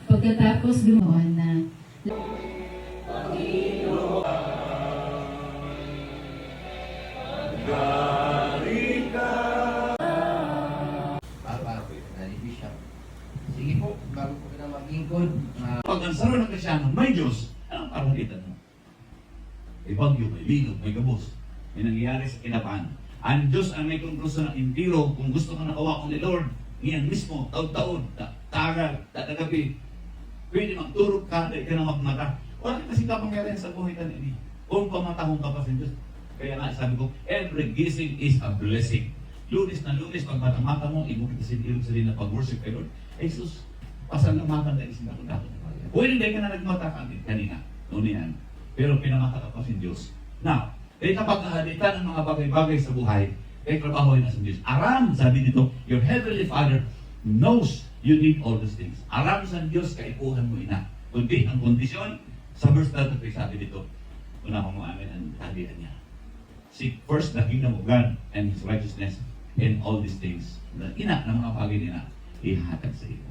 Pagkatapos gumawa na Para po ito na ni Bishop. Sige po, bago po na maglingkod. Pag ang saro ng Krisyano, may Diyos, anong paragitan mo? May bagyo, may linog, may gabos. May nangyayari sa kinapaan. Ang Diyos ang may konklusyon ng impiro. Kung gusto ka nakawa ko ni Lord, ngayon mismo, taon-taon, tagal, tatagabi, pwede magturog ka, dahil ka na magmata. Wala kasi kapangyarihan sa buhay ka nini. Kung pamatahong ka pa sa Diyos. Kaya nga sabi ko, every gising is a blessing. Lunes na lunes, pag mata mo, ibukit na sinilog sa na pag-worship kay Lord. Jesus, pasalamatan na isin ako dapat. Pwede hindi ka na nagmata ka kanina, noon yan. Pero pinamata ka pa si Diyos. Now, kaya kapag kahalitan ng mga bagay-bagay sa buhay, kaya trabahoin na sa Diyos. Aram, sabi dito, your heavenly Father knows you need all these things. Aram sa Diyos, kaipuhan mo ina. Kundi ang kondisyon, sa verse 33 sabi dito, una ko mo amin ang kahalitan niya. Seek first the kingdom of God and His righteousness and all these things. Ina ng mga bagay nila, ihatag sa iyo.